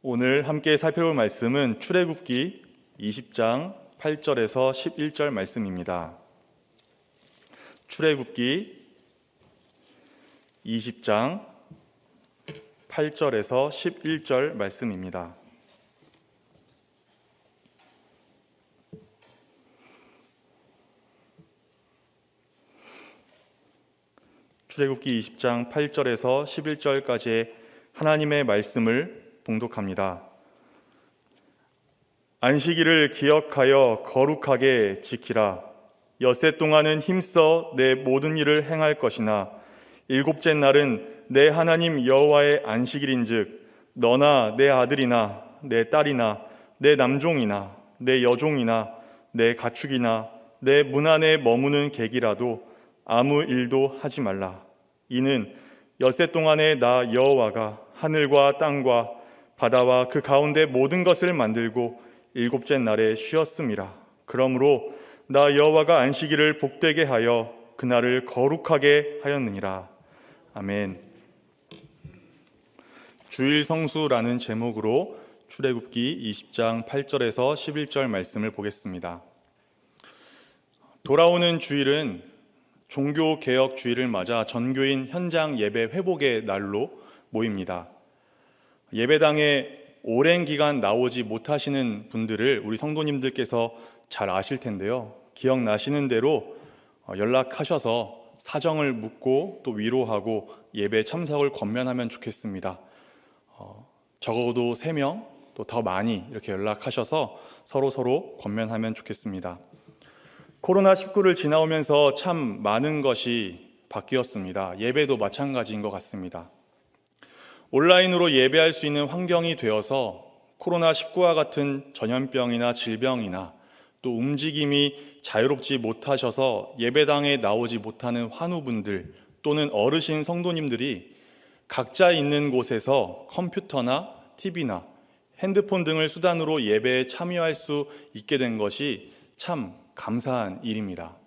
오늘 함께 살펴볼 말씀은 출애굽기 20장 8절에서 11절 말씀입니다. 출애굽기 20장 8절에서 11절 말씀입니다. 출애굽기 20장 8절에서 11절까지의 하나님의 말씀을 봉독합니다. 안식일을 기억하여 거룩하게 지키라. 엿새 동안은 힘써 내 모든 일을 행할 것이나 일곱째 날은 내 하나님 여호와의 안식일인즉 너나 내 아들이나 내 딸이나 내 남종이나 내 여종이나 내 가축이나 내 문 안에 머무는 객이라도 아무 일도 하지 말라. 이는 엿새 동안에 나 여호와가 하늘과 땅과 바다와 그 가운데 모든 것을 만들고 일곱째 날에 쉬었음이라. 그러므로 나 여호와가 안식일을 복되게 하여 그날을 거룩하게 하였느니라. 아멘. 주일 성수라는 제목으로 출애굽기 20장 8절에서 11절 말씀을 보겠습니다. 돌아오는 주일은 종교개혁 주일을 맞아 전교인 현장 예배 회복의 날로 모입니다. 예배당에 오랜 기간 나오지 못하시는 분들을 우리 성도님들께서 잘 아실 텐데요. 기억나시는 대로 연락하셔서 사정을 묻고 또 위로하고 예배 참석을 권면하면 좋겠습니다. 적어도 3명 또 더 많이 이렇게 연락하셔서 서로 권면하면 좋겠습니다. 코로나19를 지나오면서 참 많은 것이 바뀌었습니다. 예배도 마찬가지인 것 같습니다. 온라인으로 예배할 수 있는 환경이 되어서 코로나19와 같은 전염병이나 질병이나 또 움직임이 자유롭지 못하셔서 예배당에 나오지 못하는 환우분들 또는 어르신 성도님들이 각자 있는 곳에서 컴퓨터나 TV나 핸드폰 등을 수단으로 예배에 참여할 수 있게 된 것이 참 감사한 일입니다.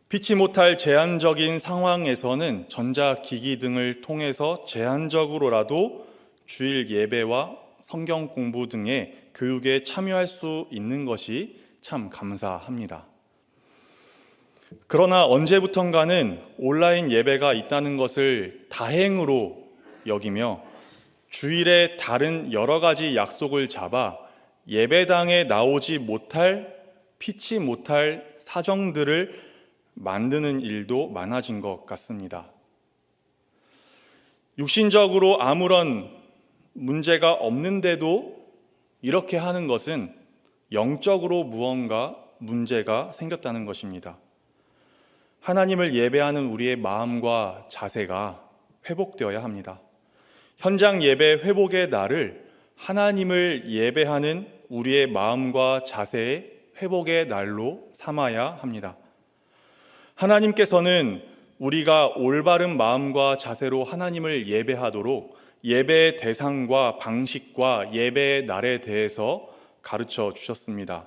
피치 못할 제한적인 상황에서는 전자기기 등을 통해서 제한적으로라도 주일 예배와 성경 공부 등의 교육에 참여할 수 있는 것이 참 감사합니다. 그러나 언제부턴가는 온라인 예배가 있다는 것을 다행으로 여기며 주일에 다른 여러 가지 약속을 잡아 예배당에 나오지 못할 피치 못할 사정들을 만드는 일도 많아진 것 같습니다. 육신적으로 아무런 문제가 없는데도 이렇게 하는 것은 영적으로 무언가 문제가 생겼다는 것입니다. 하나님을 예배하는 우리의 마음과 자세가 회복되어야 합니다. 현장 예배 회복의 날을 하나님을 예배하는 우리의 마음과 자세의 회복의 날로 삼아야 합니다. 하나님께서는 우리가 올바른 마음과 자세로 하나님을 예배하도록 예배의 대상과 방식과 예배의 날에 대해서 가르쳐 주셨습니다.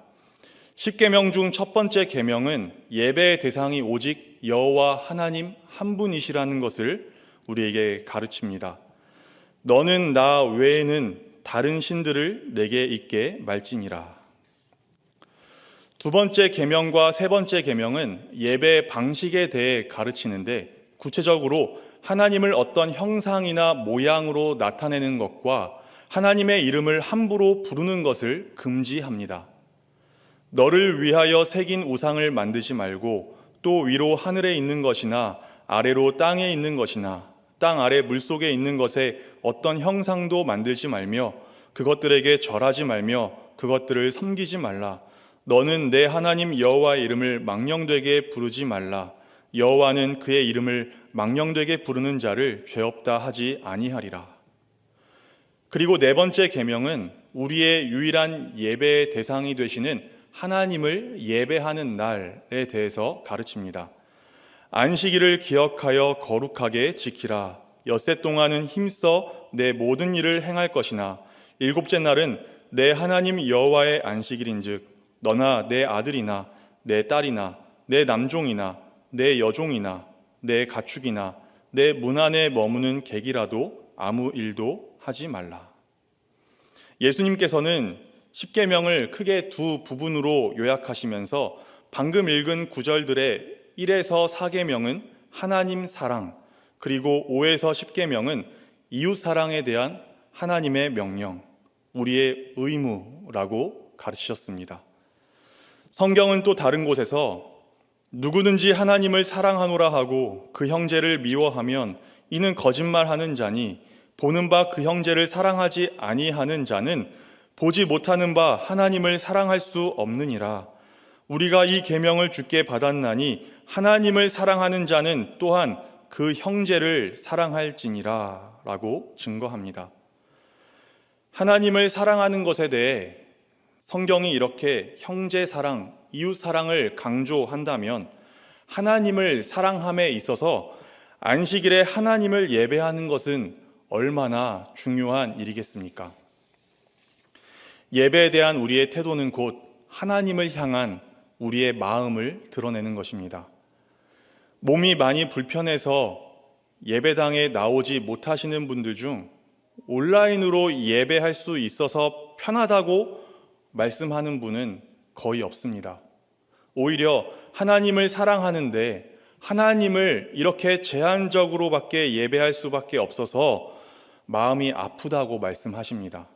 10계명 중 첫 번째 계명은 예배의 대상이 오직 여호와 하나님 한 분이시라는 것을 우리에게 가르칩니다. 너는 나 외에는 다른 신들을 내게 있게 말지니라. 두 번째 계명과 세 번째 계명은 예배 방식에 대해 가르치는데 구체적으로 하나님을 어떤 형상이나 모양으로 나타내는 것과 하나님의 이름을 함부로 부르는 것을 금지합니다. 너를 위하여 새긴 우상을 만들지 말고 또 위로 하늘에 있는 것이나 아래로 땅에 있는 것이나 땅 아래 물속에 있는 것에 어떤 형상도 만들지 말며 그것들에게 절하지 말며 그것들을 섬기지 말라. 너는 내 하나님 여호와의 이름을 망령되게 부르지 말라. 여호와는 그의 이름을 망령되게 부르는 자를 죄없다 하지 아니하리라. 그리고 네 번째 계명은 우리의 유일한 예배의 대상이 되시는 하나님을 예배하는 날에 대해서 가르칩니다. 안식일을 기억하여 거룩하게 지키라. 엿새 동안은 힘써 내 모든 일을 행할 것이나 일곱째 날은 내 하나님 여호와의 안식일인즉 너나 내 아들이나 내 딸이나 내 남종이나 내 여종이나 내 가축이나 내 문 안에 머무는 객이라도 아무 일도 하지 말라. 예수님께서는 십계명을 크게 두 부분으로 요약하시면서 방금 읽은 구절들의 1에서 4계명은 하나님 사랑, 그리고 5에서 10계명은 이웃 사랑에 대한 하나님의 명령, 우리의 의무라고 가르치셨습니다. 성경은 또 다른 곳에서 누구든지 하나님을 사랑하노라 하고 그 형제를 미워하면 이는 거짓말하는 자니 보는 바 그 형제를 사랑하지 아니하는 자는 보지 못하는 바 하나님을 사랑할 수 없느니라. 우리가 이 계명을 주께 받았나니 하나님을 사랑하는 자는 또한 그 형제를 사랑할지니라 라고 증거합니다. 하나님을 사랑하는 것에 대해 성경이 이렇게 형제 사랑, 이웃 사랑을 강조한다면 하나님을 사랑함에 있어서 안식일에 하나님을 예배하는 것은 얼마나 중요한 일이겠습니까? 예배에 대한 우리의 태도는 곧 하나님을 향한 우리의 마음을 드러내는 것입니다. 몸이 많이 불편해서 예배당에 나오지 못하시는 분들 중 온라인으로 예배할 수 있어서 편하다고 말씀하는 분은 거의 없습니다. 오히려 하나님을 사랑하는데 하나님을 이렇게 제한적으로밖에 예배할 수밖에 없어서 마음이 아프다고 말씀하십니다.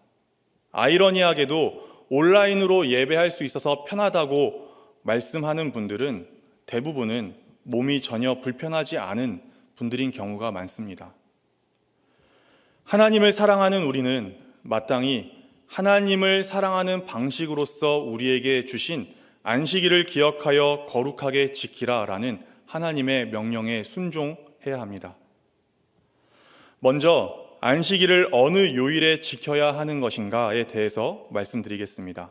아이러니하게도 온라인으로 예배할 수 있어서 편하다고 말씀하는 분들은 대부분은 몸이 전혀 불편하지 않은 분들인 경우가 많습니다. 하나님을 사랑하는 우리는 마땅히 하나님을 사랑하는 방식으로서 우리에게 주신 안식일을 기억하여 거룩하게 지키라라는 하나님의 명령에 순종해야 합니다. 먼저 안식일을 어느 요일에 지켜야 하는 것인가에 대해서 말씀드리겠습니다.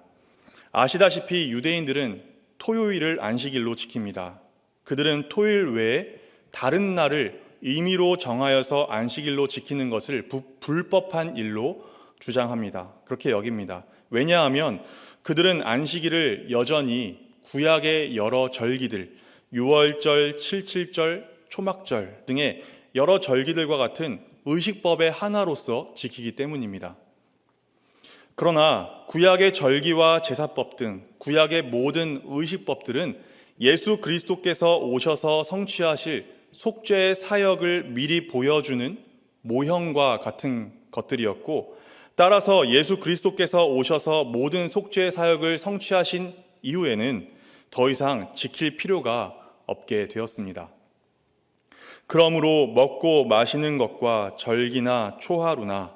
아시다시피 유대인들은 토요일을 안식일로 지킵니다. 그들은 토요일 외에 다른 날을 임의로 정하여서 안식일로 지키는 것을 불법한 일로 주장합니다. 그렇게 여깁니다. 왜냐하면 그들은 안식일을 여전히 구약의 여러 절기들, 유월절, 칠칠절, 초막절 등의 여러 절기들과 같은 의식법의 하나로서 지키기 때문입니다. 그러나 구약의 절기와 제사법 등 구약의 모든 의식법들은 예수 그리스도께서 오셔서 성취하실 속죄의 사역을 미리 보여주는 모형과 같은 것들이었고, 따라서 예수 그리스도께서 오셔서 모든 속죄의 사역을 성취하신 이후에는 더 이상 지킬 필요가 없게 되었습니다. 그러므로 먹고 마시는 것과 절기나 초하루나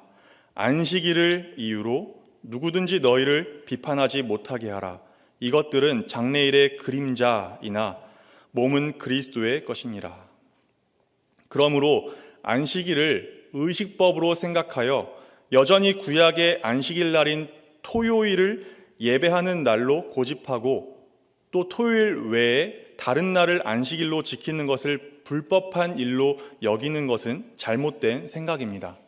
안식일을 이유로 누구든지 너희를 비판하지 못하게 하라. 이것들은 장래일의 그림자이나 몸은 그리스도의 것이니라. 그러므로 안식일을 의식법으로 생각하여 여전히 구약의 안식일 날인 토요일을 예배하는 날로 고집하고 또 토요일 외에 다른 날을 안식일로 지키는 것을 불법한 일로 여기는 것은 잘못된 생각입니다.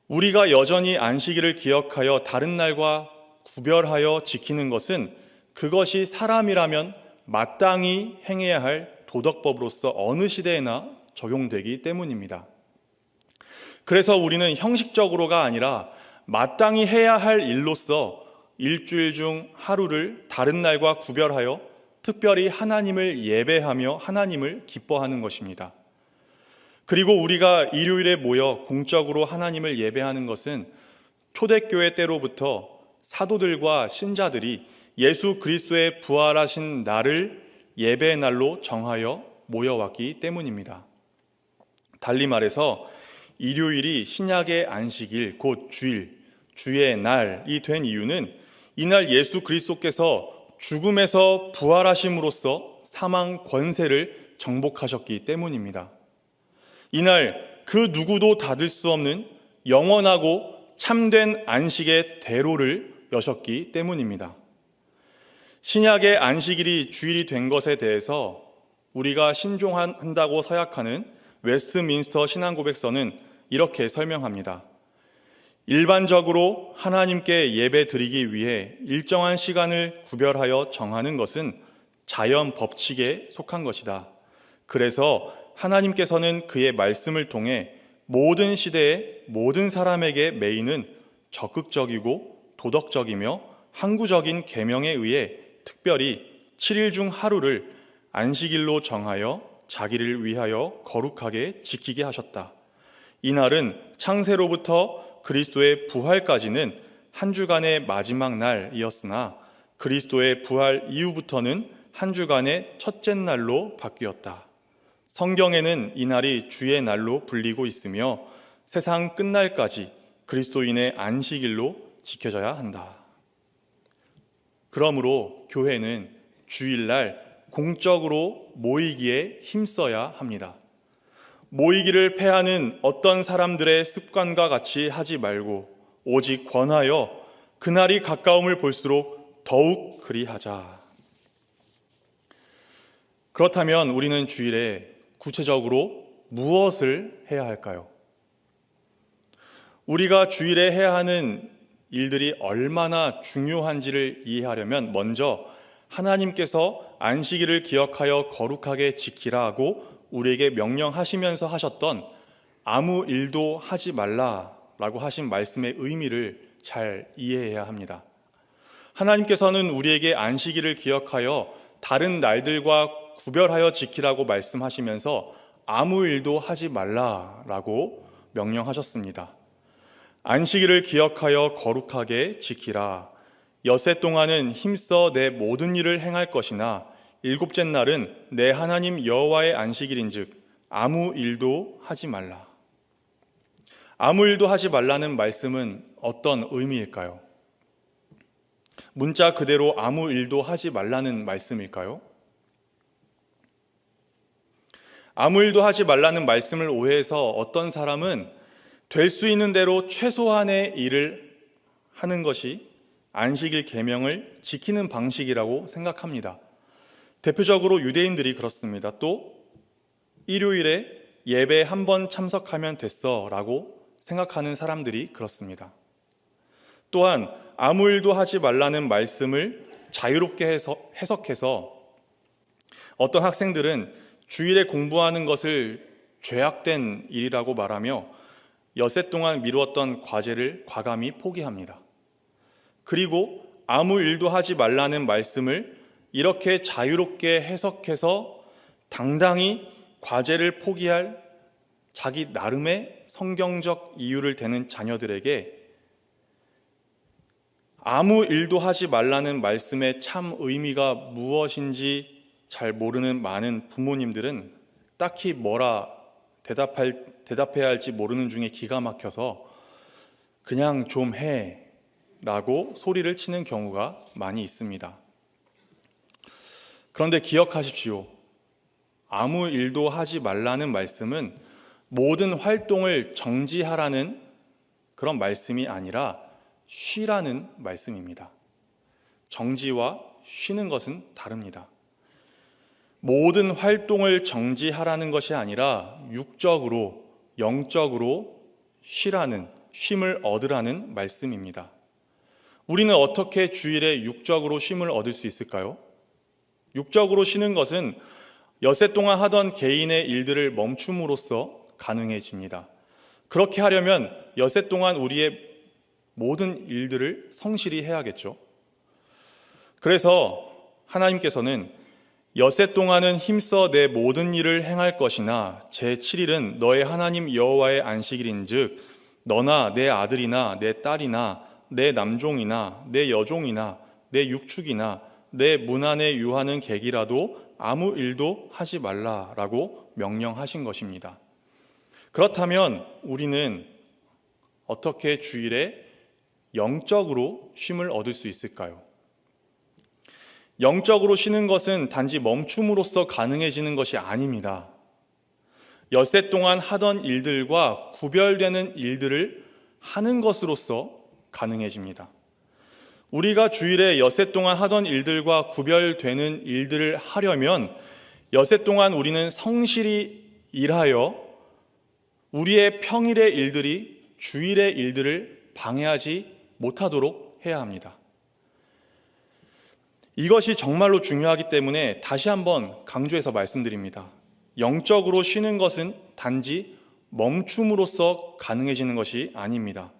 우리가 여전히 안식일을 기억하여 다른 날과 구별하여 지키는 것은 그것이 사람이라면 마땅히 행해야 할 도덕법으로서 어느 시대에나 적용되기 때문입니다. 그래서 우리는 형식적으로가 아니라 마땅히 해야 할 일로서 일주일 중 하루를 다른 날과 구별하여 특별히 하나님을 예배하며 하나님을 기뻐하는 것입니다. 그리고 우리가 일요일에 모여 공적으로 하나님을 예배하는 것은 초대교회 때로부터 사도들과 신자들이 예수 그리스도의 부활하신 날을 예배의 날로 정하여 모여왔기 때문입니다. 달리 말해서 일요일이 신약의 안식일, 곧 주일, 주의 날이 된 이유는 이날 예수 그리스도께서 죽음에서 부활하심으로써 사망 권세를 정복하셨기 때문입니다. 이날 그 누구도 닫을 수 없는 영원하고 참된 안식의 대로를 여셨기 때문입니다. 신약의 안식일이 주일이 된 것에 대해서 우리가 신종한다고 서약하는 웨스트민스터 신앙고백서는 이렇게 설명합니다. 일반적으로 하나님께 예배 드리기 위해 일정한 시간을 구별하여 정하는 것은 자연 법칙에 속한 것이다. 그래서 하나님께서는 그의 말씀을 통해 모든 시대의 모든 사람에게 메이는 적극적이고 도덕적이며 항구적인 계명에 의해 특별히 7일 중 하루를 안식일로 정하여 자기를 위하여 거룩하게 지키게 하셨다. 이날은 창세로부터 그리스도의 부활까지는 한 주간의 마지막 날이었으나 그리스도의 부활 이후부터는 한 주간의 첫째 날로 바뀌었다. 성경에는 이날이 주의 날로 불리고 있으며 세상 끝날까지 그리스도인의 안식일로 지켜져야 한다. 그러므로 교회는 주일날 공적으로 모이기에 힘써야 합니다. 모이기를 패하는 어떤 사람들의 습관과 같이 하지 말고 오직 권하여 그날이 가까움을 볼수록 더욱 그리하자. 그렇다면 우리는 주일에 구체적으로 무엇을 해야 할까요? 우리가 주일에 해야 하는 일들이 얼마나 중요한지를 이해하려면 먼저 하나님께서 안식일을 기억하여 거룩하게 지키라고 우리에게 명령하시면서 하셨던 아무 일도 하지 말라라고 하신 말씀의 의미를 잘 이해해야 합니다. 하나님께서는 우리에게 안식일을 기억하여 다른 날들과 구별하여 지키라고 말씀하시면서 아무 일도 하지 말라라고 명령하셨습니다. 안식일을 기억하여 거룩하게 지키라. 엿새 동안은 힘써 내 모든 일을 행할 것이나 일곱째 날은 내 하나님 여호와의 안식일인즉 아무 일도 하지 말라. 아무 일도 하지 말라는 말씀은 어떤 의미일까요? 문자 그대로 아무 일도 하지 말라는 말씀일까요? 아무 일도 하지 말라는 말씀을 오해해서 어떤 사람은 될 수 있는 대로 최소한의 일을 하는 것이 안식일 계명을 지키는 방식이라고 생각합니다. 대표적으로 유대인들이 그렇습니다. 또 일요일에 예배 한 번 참석하면 됐어 라고 생각하는 사람들이 그렇습니다. 또한 아무 일도 하지 말라는 말씀을 자유롭게 해석해서 어떤 학생들은 주일에 공부하는 것을 죄악된 일이라고 말하며 엿새 동안 미루었던 과제를 과감히 포기합니다. 그리고 아무 일도 하지 말라는 말씀을 이렇게 자유롭게 해석해서 당당히 과제를 포기할 자기 나름의 성경적 이유를 대는 자녀들에게 아무 일도 하지 말라는 말씀의 참 의미가 무엇인지 잘 모르는 많은 부모님들은 딱히 뭐라 대답해야 할지 모르는 중에 기가 막혀서 그냥 좀 해 라고 소리를 치는 경우가 많이 있습니다. 그런데 기억하십시오. 아무 일도 하지 말라는 말씀은 모든 활동을 정지하라는 그런 말씀이 아니라 쉬라는 말씀입니다. 정지와 쉬는 것은 다릅니다. 모든 활동을 정지하라는 것이 아니라 육적으로, 영적으로 쉬라는, 쉼을 얻으라는 말씀입니다. 우리는 어떻게 주일에 육적으로 쉼을 얻을 수 있을까요? 육적으로 쉬는 것은 엿새 동안 하던 개인의 일들을 멈춤으로써 가능해집니다. 그렇게 하려면 엿새 동안 우리의 모든 일들을 성실히 해야겠죠. 그래서 하나님께서는 엿새 동안은 힘써 내 모든 일을 행할 것이나 제7일은 너의 하나님 여호와의 안식일인즉 너나 내 아들이나 내 딸이나 내 남종이나 내 여종이나 내 육축이나 내 문 안에 유하는 객이라도 아무 일도 하지 말라라고 명령하신 것입니다. 그렇다면 우리는 어떻게 주일에 영적으로 쉼을 얻을 수 있을까요? 영적으로 쉬는 것은 단지 멈춤으로써 가능해지는 것이 아닙니다. 엿새 동안 하던 일들과 구별되는 일들을 하는 것으로서 가능해집니다. 우리가 주일에 엿새 동안 하던 일들과 구별되는 일들을 하려면 엿새 동안 우리는 성실히 일하여 우리의 평일의 일들이 주일의 일들을 방해하지 못하도록 해야 합니다. 이것이 정말로 중요하기 때문에 다시 한번 강조해서 말씀드립니다. 영적으로 쉬는 것은 단지 멈춤으로써 가능해지는 것이 아닙니다.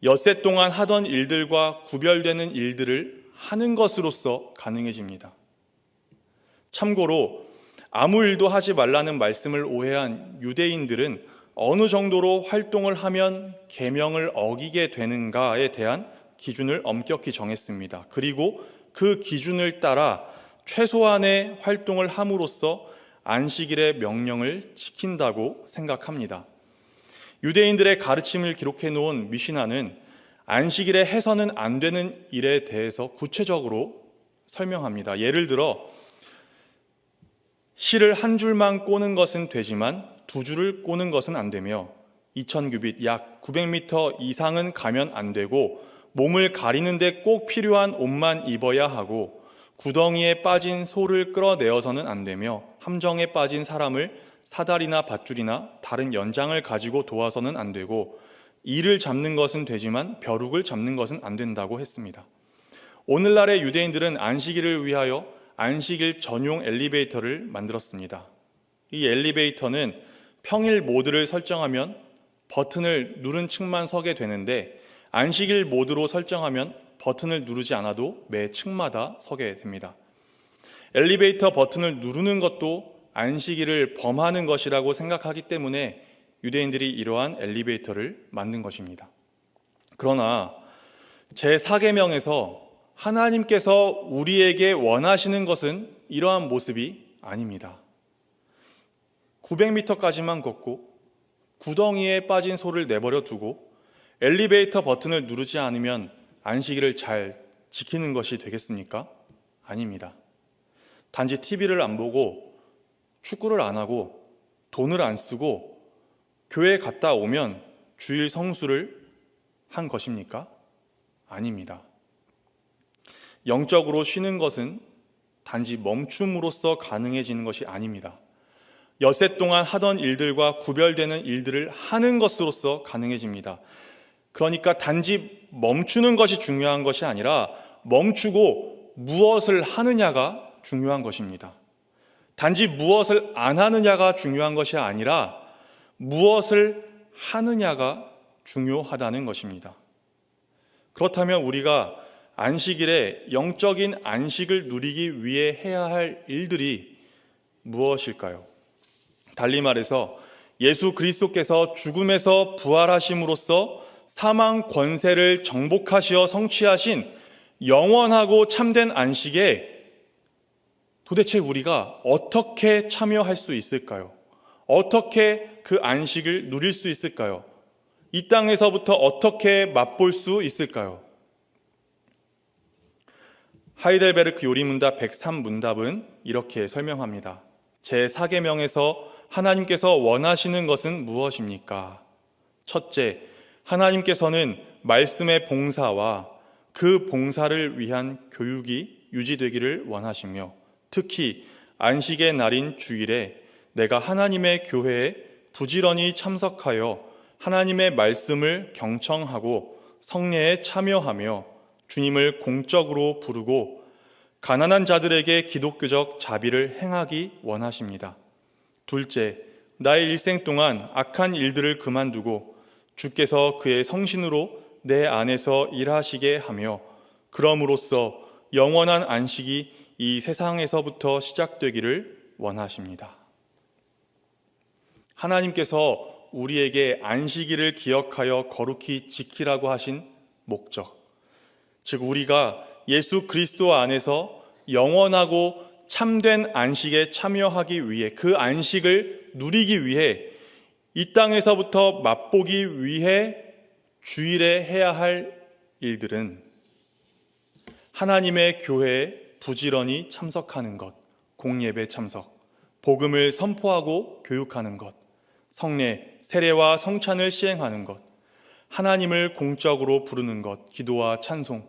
엿새 동안 하던 일들과 구별되는 일들을 하는 것으로서 가능해집니다. 참고로 아무 일도 하지 말라는 말씀을 오해한 유대인들은 어느 정도로 활동을 하면 계명을 어기게 되는가에 대한 기준을 엄격히 정했습니다. 그리고 그 기준을 따라 최소한의 활동을 함으로써 안식일의 명령을 지킨다고 생각합니다. 유대인들의 가르침을 기록해 놓은 미시나는 안식일에 해서는 안 되는 일에 대해서 구체적으로 설명합니다. 예를 들어 실을 한 줄만 꼬는 것은 되지만 두 줄을 꼬는 것은 안 되며 2000규빗 약 900m 이상은 가면 안 되고 몸을 가리는데 꼭 필요한 옷만 입어야 하고 구덩이에 빠진 소를 끌어내어서는 안 되며 함정에 빠진 사람을 사다리나 밧줄이나 다른 연장을 가지고 도와서는 안 되고 이를 잡는 것은 되지만 벼룩을 잡는 것은 안 된다고 했습니다. 오늘날의 유대인들은 안식일을 위하여 안식일 전용 엘리베이터를 만들었습니다. 이 엘리베이터는 평일 모드를 설정하면 버튼을 누른 층만 서게 되는데 안식일 모드로 설정하면 버튼을 누르지 않아도 매 층마다 서게 됩니다. 엘리베이터 버튼을 누르는 것도 안식일을 범하는 것이라고 생각하기 때문에 유대인들이 이러한 엘리베이터를 만든 것입니다. 그러나 제4계명에서 하나님께서 우리에게 원하시는 것은 이러한 모습이 아닙니다. 900m까지만 걷고 구덩이에 빠진 소를 내버려 두고 엘리베이터 버튼을 누르지 않으면 안식일을 잘 지키는 것이 되겠습니까? 아닙니다. 단지 TV를 안 보고 축구를 안 하고 돈을 안 쓰고 교회 갔다 오면 주일 성수를 한 것입니까? 아닙니다. 영적으로 쉬는 것은 단지 멈춤으로써 가능해지는 것이 아닙니다. 엿새 동안 하던 일들과 구별되는 일들을 하는 것으로서 가능해집니다. 그러니까 단지 멈추는 것이 중요한 것이 아니라 멈추고 무엇을 하느냐가 중요한 것입니다. 단지 무엇을 안 하느냐가 중요한 것이 아니라 무엇을 하느냐가 중요하다는 것입니다. 그렇다면 우리가 안식일에 영적인 안식을 누리기 위해 해야 할 일들이 무엇일까요? 달리 말해서 예수 그리스도께서 죽음에서 부활하심으로써 사망 권세를 정복하시어 성취하신 영원하고 참된 안식에 도대체 우리가 어떻게 참여할 수 있을까요? 어떻게 그 안식을 누릴 수 있을까요? 이 땅에서부터 어떻게 맛볼 수 있을까요? 하이델베르크 요리문답 103문답은 이렇게 설명합니다. 제4계명에서 하나님께서 원하시는 것은 무엇입니까? 첫째, 하나님께서는 말씀의 봉사와 그 봉사를 위한 교육이 유지되기를 원하시며 특히 안식의 날인 주일에 내가 하나님의 교회에 부지런히 참석하여 하나님의 말씀을 경청하고 성례에 참여하며 주님을 공적으로 부르고 가난한 자들에게 기독교적 자비를 행하기 원하십니다. 둘째, 나의 일생 동안 악한 일들을 그만두고 주께서 그의 성신으로 내 안에서 일하시게 하며 그럼으로써 영원한 안식이 이 세상에서부터 시작되기를 원하십니다. 하나님께서 우리에게 안식일을 기억하여 거룩히 지키라고 하신 목적, 즉 우리가 예수 그리스도 안에서 영원하고 참된 안식에 참여하기 위해 그 안식을 누리기 위해 이 땅에서부터 맛보기 위해 주일에 해야 할 일들은 하나님의 교회에 부지런히 참석하는 것, 공예배 참석, 복음을 선포하고 교육하는 것, 성례, 세례와 성찬을 시행하는 것, 하나님을 공적으로 부르는 것, 기도와 찬송,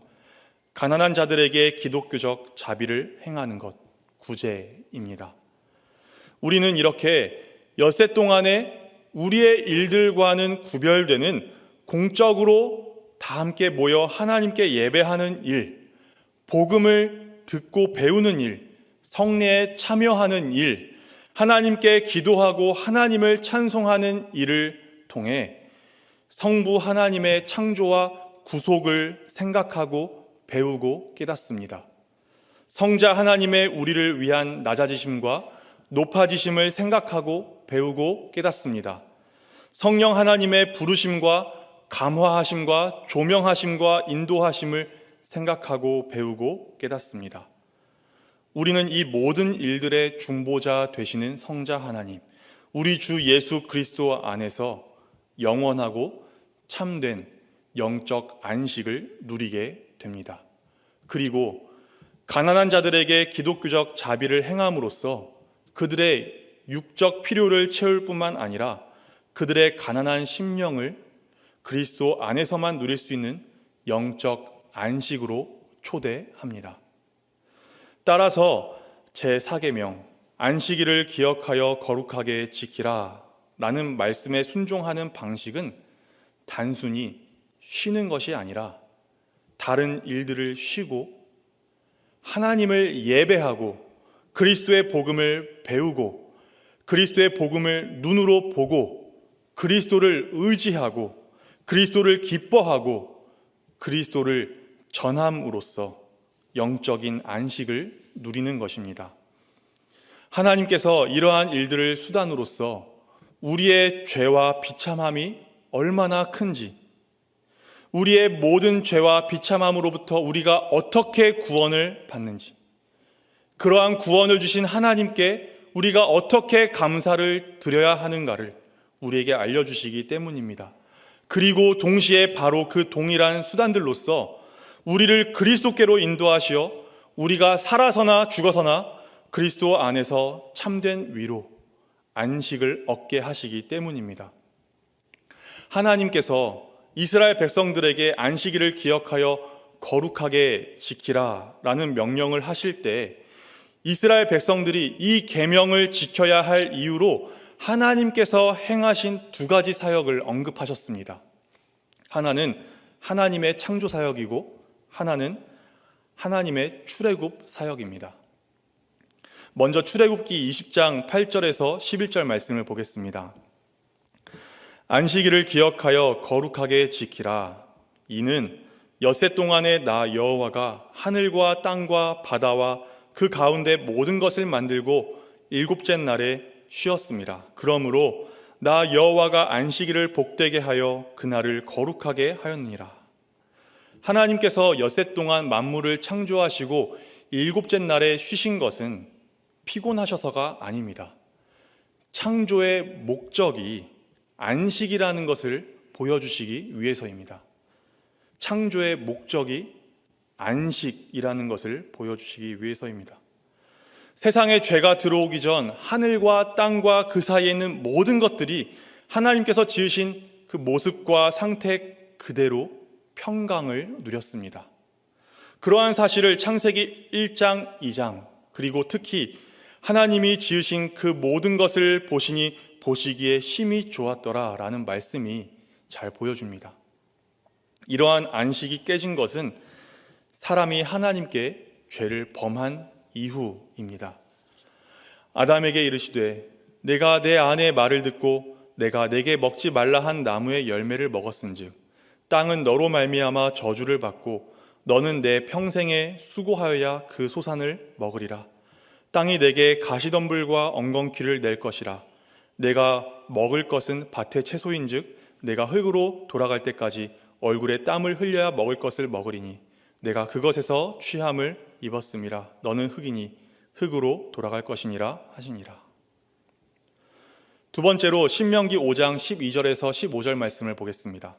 가난한 자들에게 기독교적 자비를 행하는 것, 구제입니다. 우리는 이렇게 엿새 동안에 우리의 일들과는 구별되는 공적으로 다 함께 모여 하나님께 예배하는 일, 복음을 듣고 배우는 일, 성례에 참여하는 일, 하나님께 기도하고 하나님을 찬송하는 일을 통해 성부 하나님의 창조와 구속을 생각하고 배우고 깨닫습니다. 성자 하나님의 우리를 위한 낮아지심과 높아지심을 생각하고 배우고 깨닫습니다. 성령 하나님의 부르심과 감화하심과 조명하심과 인도하심을 생각하고 배우고 깨닫습니다. 우리는 이 모든 일들의 중보자 되시는 성자 하나님, 우리 주 예수 그리스도 안에서 영원하고 참된 영적 안식을 누리게 됩니다. 그리고 가난한 자들에게 기독교적 자비를 행함으로써 그들의 육적 필요를 채울 뿐만 아니라 그들의 가난한 심령을 그리스도 안에서만 누릴 수 있는 영적 안식으로 초대합니다. 따라서 제4계명 안식일을 기억하여 거룩하게 지키라 라는 말씀에 순종하는 방식은 단순히 쉬는 것이 아니라 다른 일들을 쉬고 하나님을 예배하고 그리스도의 복음을 배우고 그리스도의 복음을 눈으로 보고 그리스도를 의지하고 그리스도를 기뻐하고 그리스도를 전함으로써 영적인 안식을 누리는 것입니다. 하나님께서 이러한 일들을 수단으로서 우리의 죄와 비참함이 얼마나 큰지, 우리의 모든 죄와 비참함으로부터 우리가 어떻게 구원을 받는지, 그러한 구원을 주신 하나님께 우리가 어떻게 감사를 드려야 하는가를 우리에게 알려주시기 때문입니다. 그리고 동시에 바로 그 동일한 수단들로서 우리를 그리스도께로 인도하시어 우리가 살아서나 죽어서나 그리스도 안에서 참된 위로, 안식을 얻게 하시기 때문입니다. 하나님께서 이스라엘 백성들에게 안식일을 기억하여 거룩하게 지키라 라는 명령을 하실 때 이스라엘 백성들이 이 계명을 지켜야 할 이유로 하나님께서 행하신 두 가지 사역을 언급하셨습니다. 하나는 하나님의 창조 사역이고 하나는 하나님의 출애굽 사역입니다. 먼저 출애굽기 20장 8절에서 11절 말씀을 보겠습니다. 안식일을 기억하여 거룩하게 지키라. 이는 엿새 동안에 나 여호와가 하늘과 땅과 바다와 그 가운데 모든 것을 만들고 일곱째 날에 쉬었습니다. 그러므로 나 여호와가 안식일을 복되게 하여 그날을 거룩하게 하였느니라. 하나님께서 엿새 동안 만물을 창조하시고 일곱째 날에 쉬신 것은 피곤하셔서가 아닙니다. 창조의 목적이 안식이라는 것을 보여주시기 위해서입니다. 창조의 목적이 안식이라는 것을 보여주시기 위해서입니다. 세상에 죄가 들어오기 전 하늘과 땅과 그 사이에 있는 모든 것들이 하나님께서 지으신 그 모습과 상태 그대로 평강을 누렸습니다. 그러한 사실을 창세기 1장, 2장 그리고 특히 하나님이 지으신 그 모든 것을 보시니 보시기에 심히 좋았더라 라는 말씀이 잘 보여줍니다. 이러한 안식이 깨진 것은 사람이 하나님께 죄를 범한 이후입니다. 아담에게 이르시되 내가 내 아내의 말을 듣고 내가 내게 먹지 말라 한 나무의 열매를 먹었은즉 땅은 너로 말미암아 저주를 받고 너는 내 평생에 수고하여야 그 소산을 먹으리라. 땅이 내게 가시덤불과 엉겅퀴를 낼 것이라. 내가 먹을 것은 밭의 채소인즉 내가 흙으로 돌아갈 때까지 얼굴에 땀을 흘려야 먹을 것을 먹으리니 내가 그것에서 취함을 입었음이라. 너는 흙이니 흙으로 돌아갈 것이니라 하시니라. 두 번째로 신명기 5장 12절에서 15절 말씀을 보겠습니다.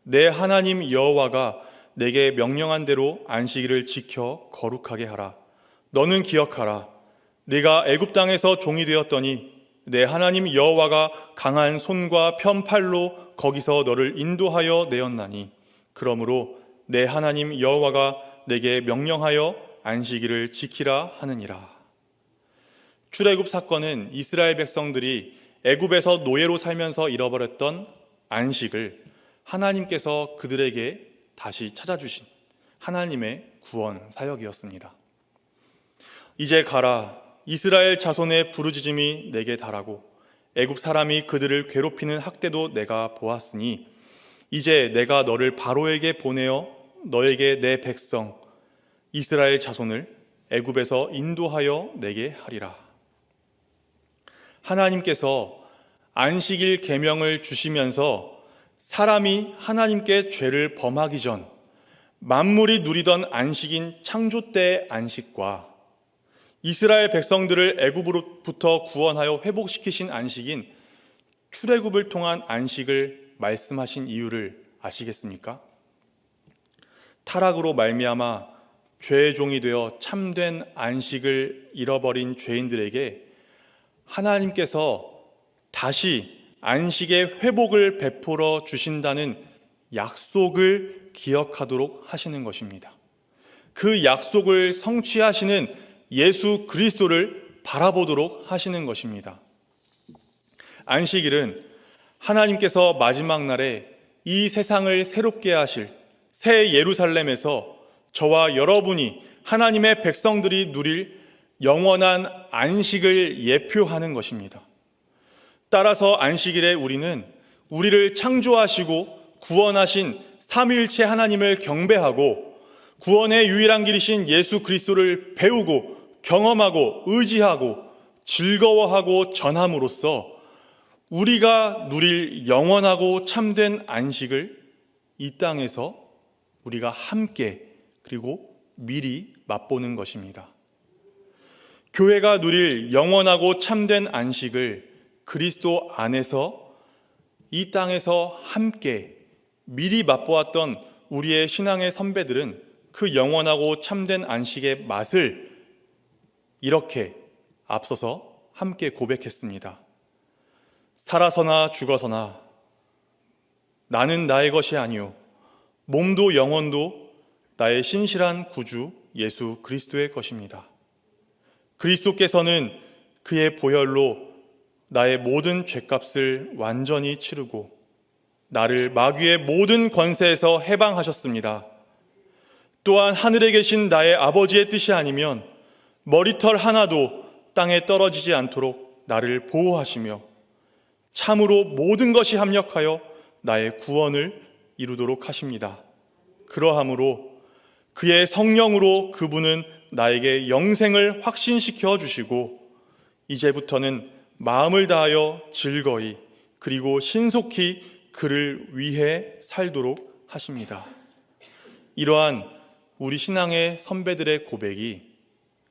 내 하나님 여호와가 내게 명령한 대로 안식일을 지켜 거룩하게 하라. 너는 기억하라. 네가 애굽 땅에서 종이 되었더니 내 하나님 여호와가 강한 손과 편팔로 거기서 너를 인도하여 내었나니 그러므로 내 하나님 여호와가 내게 명령하여 안식일을 지키라 하느니라. 출애굽 사건은 이스라엘 백성들이 애굽에서 노예로 살면서 잃어버렸던 안식을 하나님께서 그들에게 다시 찾아주신 하나님의 구원 사역이었습니다. 이제 가라. 이스라엘 자손의 부르짖음이 내게 달하고 애굽 사람이 그들을 괴롭히는 학대도 내가 보았으니 이제 내가 너를 바로에게 보내어 너에게 내 백성 이스라엘 자손을 애굽에서 인도하여 내게 하리라. 하나님께서 안식일 계명을 주시면서 사람이 하나님께 죄를 범하기 전 만물이 누리던 안식인 창조 때의 안식과 이스라엘 백성들을 애굽으로부터 구원하여 회복시키신 안식인 출애굽을 통한 안식을 말씀하신 이유를 아시겠습니까? 타락으로 말미암아 죄의 종이 되어 참된 안식을 잃어버린 죄인들에게 하나님께서 다시 안식의 회복을 베풀어 주신다는 약속을 기억하도록 하시는 것입니다. 그 약속을 성취하시는 예수 그리스도를 바라보도록 하시는 것입니다. 안식일은 하나님께서 마지막 날에 이 세상을 새롭게 하실 새 예루살렘에서 저와 여러분이 하나님의 백성들이 누릴 영원한 안식을 예표하는 것입니다. 따라서 안식일에 우리는 우리를 창조하시고 구원하신 삼위일체 하나님을 경배하고 구원의 유일한 길이신 예수 그리스도를 배우고 경험하고 의지하고 즐거워하고 전함으로써 우리가 누릴 영원하고 참된 안식을 이 땅에서 우리가 함께 그리고 미리 맛보는 것입니다. 교회가 누릴 영원하고 참된 안식을 그리스도 안에서 이 땅에서 함께 미리 맛보았던 우리의 신앙의 선배들은 그 영원하고 참된 안식의 맛을 이렇게 앞서서 함께 고백했습니다. 살아서나 죽어서나 나는 나의 것이 아니요 몸도 영혼도 나의 신실한 구주 예수 그리스도의 것입니다. 그리스도께서는 그의 보혈로 나의 모든 죄값을 완전히 치르고 나를 마귀의 모든 권세에서 해방하셨습니다. 또한 하늘에 계신 나의 아버지의 뜻이 아니면 머리털 하나도 땅에 떨어지지 않도록 나를 보호하시며 참으로 모든 것이 합력하여 나의 구원을 이루도록 하십니다. 그러함으로 그의 성령으로 그분은 나에게 영생을 확신시켜 주시고 이제부터는 마음을 다하여 즐거이 그리고 신속히 그를 위해 살도록 하십니다. 이러한 우리 신앙의 선배들의 고백이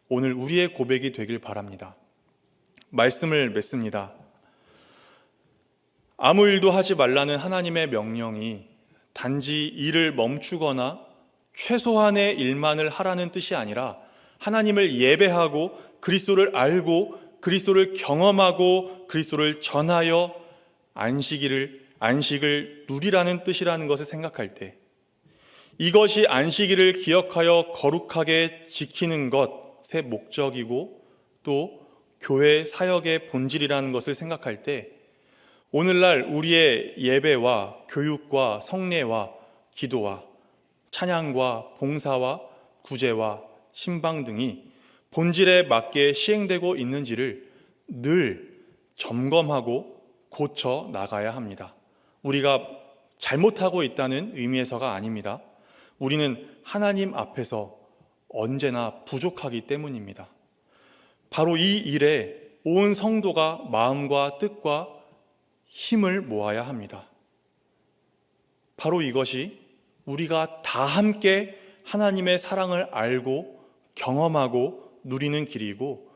오늘 우리의 고백이 되길 바랍니다. 말씀을 맺습니다. 아무 일도 하지 말라는 하나님의 명령이 단지 일을 멈추거나 최소한의 일만을 하라는 뜻이 아니라 하나님을 예배하고 그리스도를 알고 그리스도를 경험하고 그리스도를 전하여 안식을 누리라는 뜻이라는 것을 생각할 때 이것이 안식일을 기억하여 거룩하게 지키는 것의 목적이고 또 교회 사역의 본질이라는 것을 생각할 때 오늘날 우리의 예배와 교육과 성례와 기도와 찬양과 봉사와 구제와 신방 등이 본질에 맞게 시행되고 있는지를 늘 점검하고 고쳐 나가야 합니다. 우리가 잘못하고 있다는 의미에서가 아닙니다. 우리는 하나님 앞에서 언제나 부족하기 때문입니다. 바로 이 일에 온 성도가 마음과 뜻과 힘을 모아야 합니다. 바로 이것이 우리가 다 함께 하나님의 사랑을 알고 경험하고 누리는 길이고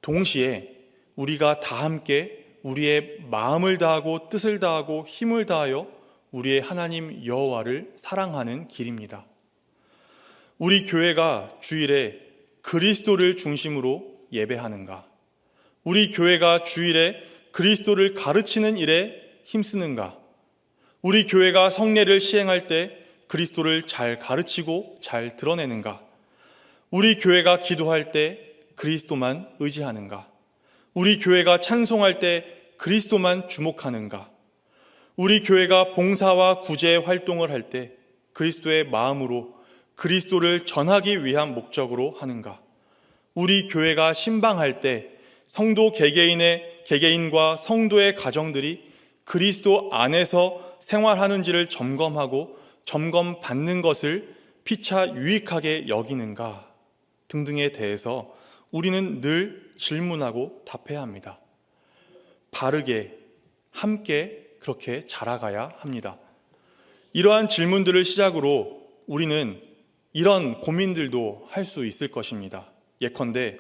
동시에 우리가 다 함께 우리의 마음을 다하고 뜻을 다하고 힘을 다하여 우리의 하나님 여호와를 사랑하는 길입니다. 우리 교회가 주일에 그리스도를 중심으로 예배하는가? 우리 교회가 주일에 그리스도를 가르치는 일에 힘쓰는가? 우리 교회가 성례를 시행할 때 그리스도를 잘 가르치고 잘 드러내는가? 우리 교회가 기도할 때 그리스도만 의지하는가? 우리 교회가 찬송할 때 그리스도만 주목하는가? 우리 교회가 봉사와 구제 활동을 할 때 그리스도의 마음으로 그리스도를 전하기 위한 목적으로 하는가? 우리 교회가 신방할 때 성도 개개인과 성도의 가정들이 그리스도 안에서 생활하는지를 점검하고 점검받는 것을 피차 유익하게 여기는가 등등에 대해서 우리는 늘 질문하고 답해야 합니다. 바르게 함께 그렇게 자라가야 합니다. 이러한 질문들을 시작으로 우리는 이런 고민들도 할 수 있을 것입니다. 예컨대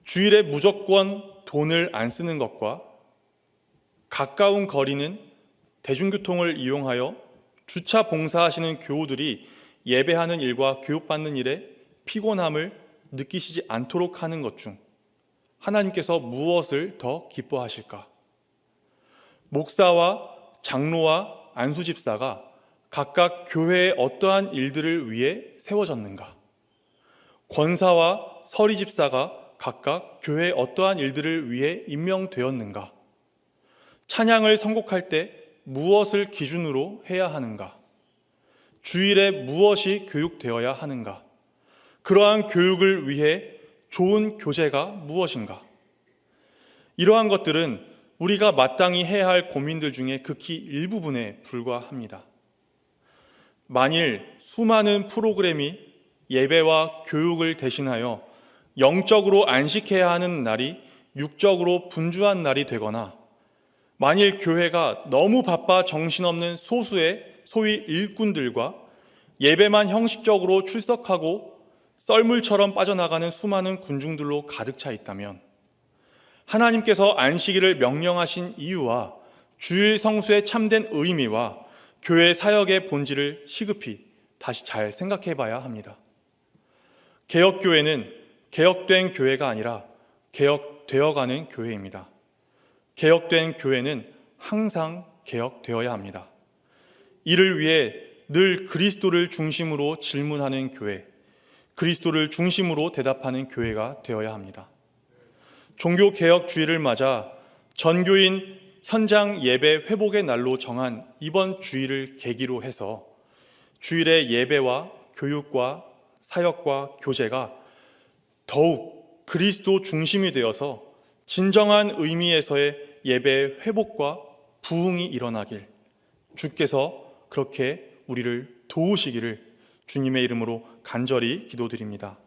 주일에 무조건 돈을 안 쓰는 것과 가까운 거리는 대중교통을 이용하여 주차 봉사하시는 교우들이 예배하는 일과 교육받는 일에 피곤함을 느끼시지 않도록 하는 것 중 하나님께서 무엇을 더 기뻐하실까? 목사와 장로와 안수집사가 각각 교회의 어떠한 일들을 위해 세워졌는가? 권사와 서리집사가 각각 교회의 어떠한 일들을 위해 임명되었는가? 찬양을 선곡할 때 무엇을 기준으로 해야 하는가? 주일에 무엇이 교육되어야 하는가? 그러한 교육을 위해 좋은 교재가 무엇인가? 이러한 것들은 우리가 마땅히 해야 할 고민들 중에 극히 일부분에 불과합니다. 만일 수많은 프로그램이 예배와 교육을 대신하여 영적으로 안식해야 하는 날이 육적으로 분주한 날이 되거나 만일 교회가 너무 바빠 정신없는 소수의 소위 일꾼들과 예배만 형식적으로 출석하고 썰물처럼 빠져나가는 수많은 군중들로 가득 차 있다면 하나님께서 안식일을 명령하신 이유와 주일 성수의 참된 의미와 교회 사역의 본질을 시급히 다시 잘 생각해 봐야 합니다. 개혁교회는 개혁된 교회가 아니라 개혁되어가는 교회입니다. 개혁된 교회는 항상 개혁되어야 합니다. 이를 위해 늘 그리스도를 중심으로 질문하는 교회, 그리스도를 중심으로 대답하는 교회가 되어야 합니다. 종교개혁 주일을 맞아 전교인 현장 예배 회복의 날로 정한 이번 주일을 계기로 해서 주일의 예배와 교육과 사역과 교제가 더욱 그리스도 중심이 되어서 진정한 의미에서의 예배의 회복과 부흥이 일어나길 주께서 그렇게 우리를 도우시기를 주님의 이름으로 간절히 기도드립니다.